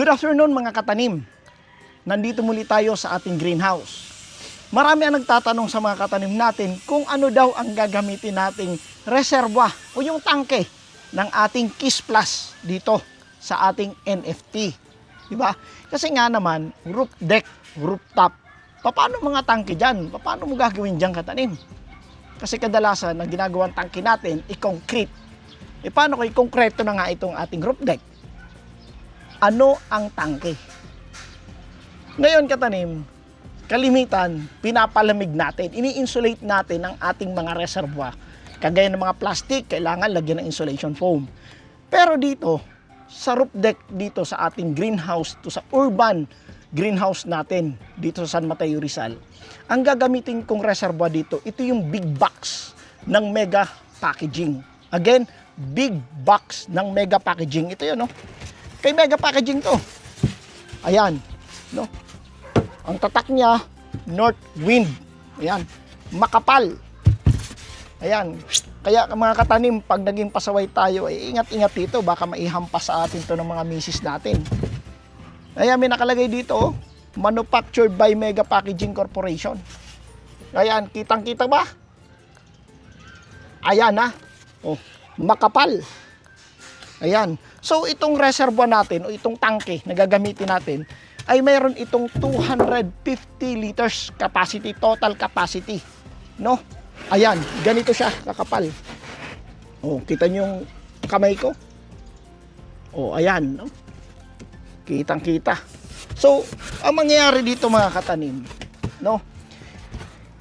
Good afternoon mga katanim. Nandito muli tayo sa ating greenhouse. Marami ang nagtatanong sa mga katanim natin kung ano daw ang gagamitin nating reserva o yung tangke ng ating Kiss Plus dito sa ating NFT. Diba? Kasi nga naman, roof deck, rooftop, paano mga tangke dyan? Paano mo gagawin dyan katanim? Kasi kadalasan, ang ginagawang tangke natin, i-concrete. Paano kung i-concrete na nga itong ating roof deck? Ano ang tangke? Ngayon katanim, kalimitan, pinapalamig natin, ini-insulate natin ang ating mga reserva. Kagaya ng mga plastic, kailangan lagyan ng insulation foam. Pero dito, sa roof deck, dito sa ating greenhouse, to sa urban greenhouse natin, dito sa San Mateo Rizal, ang gagamitin kong reserva dito, ito yung big box ng Mega Packaging. Again, big box ng Mega Packaging. Ito yun, no? Kay Mega Packaging to. Ayan, no? Ang tatak niya, north wind. Ayan, makapal. Ayan, kaya mga katanim, pag naging pasaway tayo, ingat-ingat dito, baka maihampas sa atin to ng mga misis natin. Ayan, may nakalagay dito, oh, manufactured by Mega Packaging Corporation. Ayan, kitang-kita ba? Ayan, ha? Oh, makapal. Ayan. So, itong reserva natin o itong tangke na gagamitin natin ay mayroon itong 250 liters capacity, total capacity. No? Ayan, ganito siya, kakapal. Oh, kita niyo yung kamay ko? Oh, ayan, no? Kitang-kita. So, ang mangyayari dito mga katanim, no?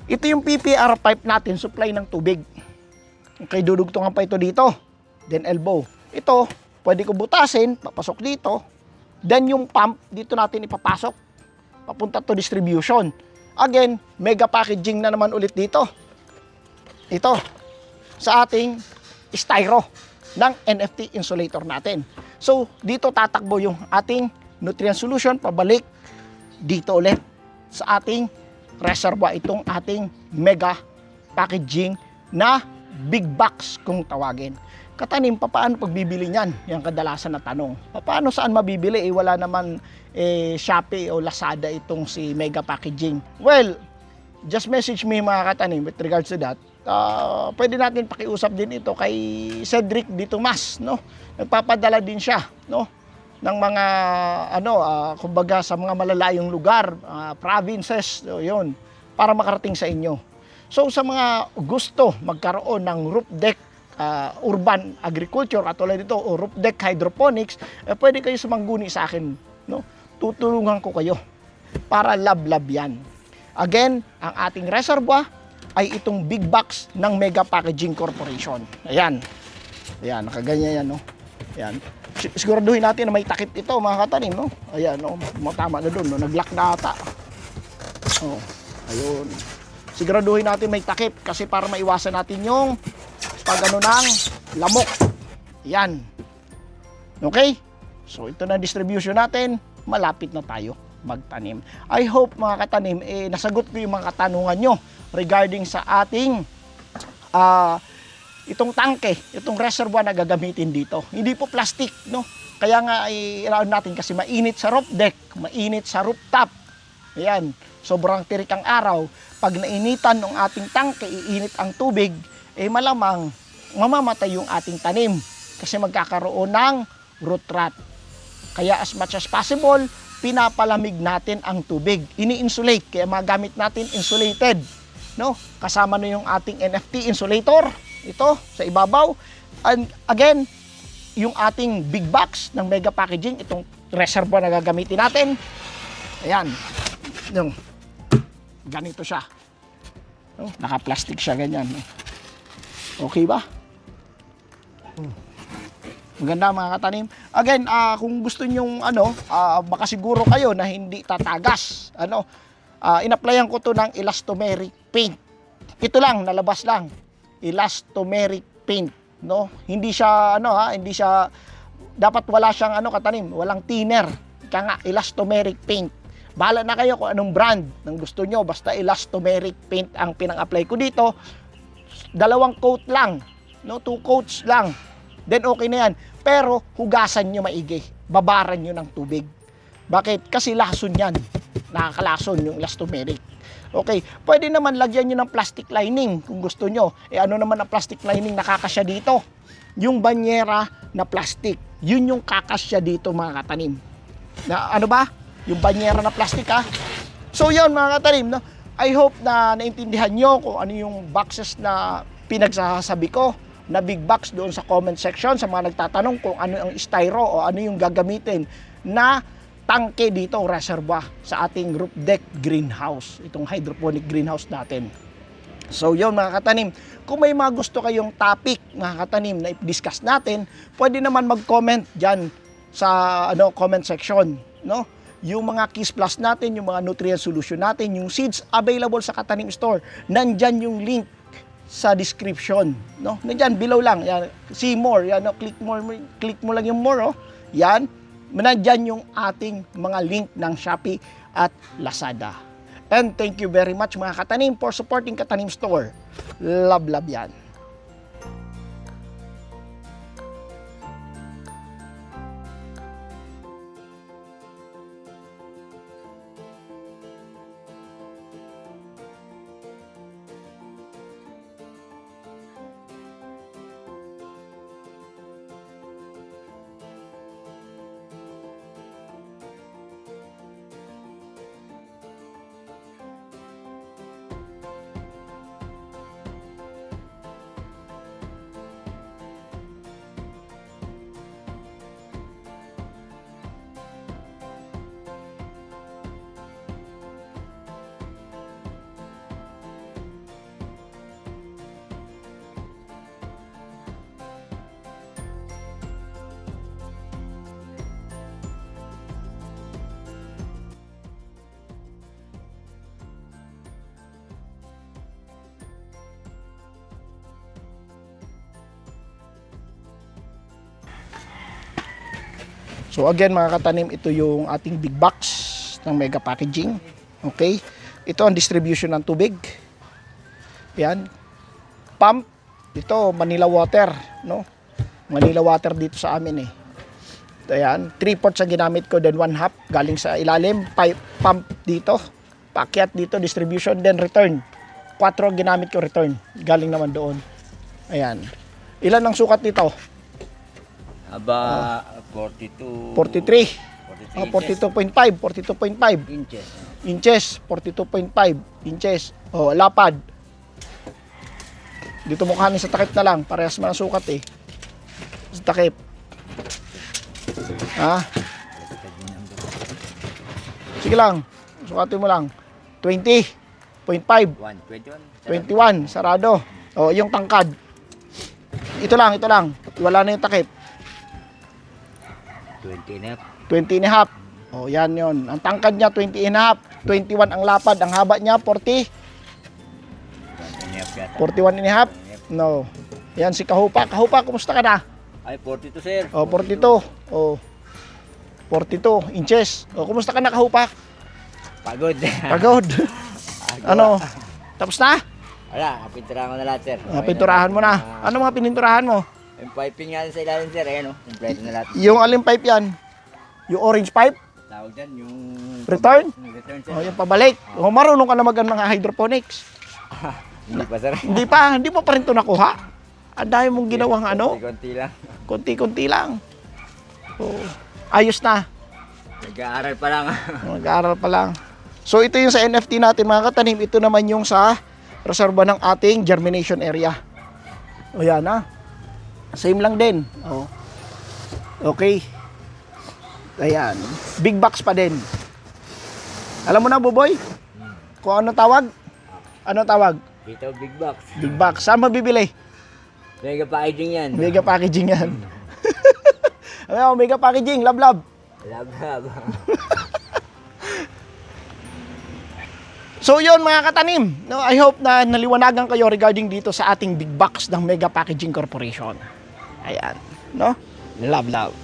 Ito yung PPR pipe natin, supply ng tubig. Okay, dudugtungan pa ito dito. Then elbow. Ito, pwede ko butasin, papasok dito. Then yung pump, dito natin ipapasok. Papunta to distribution. Again, Mega Packaging na naman ulit dito. Ito, sa ating styro ng NFT insulator natin. So, dito tatakbo yung ating nutrient solution, pabalik dito ulit sa ating reserva, itong ating Mega Packaging na big box kung tawagin. Katanim, paano pagbibili niyan? Yung kadalasan na tanong. Paano saan mabibili? Wala naman Shopee o Lazada itong si Mega Packaging. Well, just message me mga katanim with regards to that. Pwede natin pakiusap din ito kay Cedric dito mas, no? Nagpapadala din siya, no? Ng mga kumbaga sa mga malalayong lugar, provinces, yun, para makarating sa inyo. So sa mga gusto magkaroon ng roof deck, urban agriculture at tulad dito o roof deck hydroponics, pwede kayo sumangguni sa akin, no? Tutulungan ko kayo para lab yan. Again, ang ating reserva ay itong big box ng Mega Packaging Corporation. Ayan. Ayan, nakaganyan yan, no? Ayan. Siguraduhin natin na may takip ito, mga katanim, no? Ayan, no? Tama na doon, no? Nag-lock na ata. Oh, ayun. Siguraduhin natin may takip kasi para maiwasan natin yung pag ano ng lamok. Yan. Okay? So, ito na distribution natin. Malapit na tayo magtanim. I hope mga katanim, nasagot ko yung mga katanungan nyo regarding sa ating itong tangke, itong reservoir na gagamitin dito. Hindi po plastic, no? Kaya nga ilaon natin kasi mainit sa roof deck, mainit sa rooftop. Ayan. Sobrang tirik ang araw. Pag nainitan ng ating tangke, iinit ang tubig, malamang mamamatay yung ating tanim kasi magkakaroon ng root rot. Kaya as much as possible, pinapalamig natin ang tubig. Ini-insulate, kaya magamit natin insulated. No? Kasama na yung ating NFT insulator, ito, sa ibabaw. And again, yung ating big box ng Mega Packaging, itong reservoir na gagamitin natin. Ayan. Yung, ganito siya. No? Naka-plastic siya, ganyan. Okay ba? Maganda mga katanim. Again, kung gusto nyong makasiguro kayo na hindi tatagas, in-applyan ko to ng elastomeric paint. Ito lang, nalabas lang. Elastomeric paint, no? Hindi siya hindi siya dapat wala siyang katanim, walang thinner. Kaya nga elastomeric paint. Bahala na kayo kung anong brand ng gusto nyo, basta elastomeric paint ang pinang-apply ko dito. 2 coat lang, no? 2 coats lang. Then okay na yan. Pero hugasan nyo maigi. Babaran nyo ng tubig. Bakit? Kasi lason yan. Nakakalason yung elastomeric. Okay, pwede naman lagyan nyo ng plastic lining kung gusto nyo. Ano naman ang plastic lining nakakasya dito? Yung banyera na plastic. Yun yung kakasya dito mga katanim. Na, ano ba? Yung banyera na plastic ha. So yun mga katanim, no? I hope na naintindihan nyo kung ano yung boxes na pinagsasabi ko na big box doon sa comment section sa mga nagtatanong kung ano ang styro o ano yung gagamitin na tangke dito, reservoir sa ating roof deck greenhouse, itong hydroponic greenhouse natin. So yun mga katanim, kung may mga gusto kayong topic mga katanim na i-discuss natin, pwede naman mag-comment dyan sa comment section, no? Yung mga Kiss Plus natin, yung mga nutrient solution natin, yung seeds available sa Katanim Store, nandyan yung link sa description, no? Nandyan below lang, yan, see more, yan, no? Click mo lang yung more, oh. Yan, nandyan yung ating mga link ng Shopee at Lazada. And thank you very much mga katanim for supporting Katanim Store. Love yan. So again mga katanim, ito yung ating big box ng Mega Packaging. Okay? Ito ang distribution ng tubig. Yan. Pump. Ito Manila Water, no? Manila Water dito sa amin eh. Ayan, 3/4 ang ginamit ko, then 1/2 galing sa ilalim, pipe pump dito, paakyat dito, distribution, then return. 4 ang ginamit ko return, galing naman doon. Ayan. Ilan ang sukat dito? Aba, 42. 43. 43 42.5 inches. inches, 42.5 inches. Oh, lapad. Dito mukhanin sa takip na lang, parehas man ang sukat eh. Sa takip. Ha? Sige lang. Sukatin mo lang. 20.5. 21. 21. Sarado. Oh, yung tangkad. Ito lang. Wala na yung takip. 20 and a half. 20 and a half. Oh, yan yon. Ang tangkad niya 20 and a half. 21 ang lapad. Ang haba niya 40. 41 and a half. No. Yan si Kahupa. Kahupa, kumusta ka na? Ay, 42 sir. Oh, 42. Oh. 42 inches. Oh, kumusta ka na Kahupa? Pagod. Pagod. Ano? Tapos na? Wala, pinturahan ko na lahat sir. Pinturahan mo na. Ano mga pininturahan mo? Yung piping nga sa ilalim sir, ayan o. Kompleto na lahat. Yung aling pipe yan? Yung orange pipe? Tawag dyan, yung... Return? Return sir. Oh, yung pabalik. Oh, marunong ka na mga hydroponics. Hindi pa sir. Hindi pa rin ito nakuha. Ang dami mong ginawang ano? Konti lang. Konti-konti lang. Oh, ayos na. Nag-aaral pa lang. Mag-aaral pa lang. So ito yung sa NFT natin mga katanim. Ito naman yung sa reserva ng ating germination area. O yan ha. Same lang din. Oh. Okay. Ayan. Big box pa din. Alam mo na, Buboy? Kung ano tawag? Ano tawag? Dito, big box. Big box. Saan mabibili? Mega packaging yan. Mega packaging yan. Ano, mega packaging. Love. Lab. So yun mga katanim. No, I hope na naliwanagan kayo regarding dito sa ating big box ng Mega Packaging Corporation. Ayan. No? Love.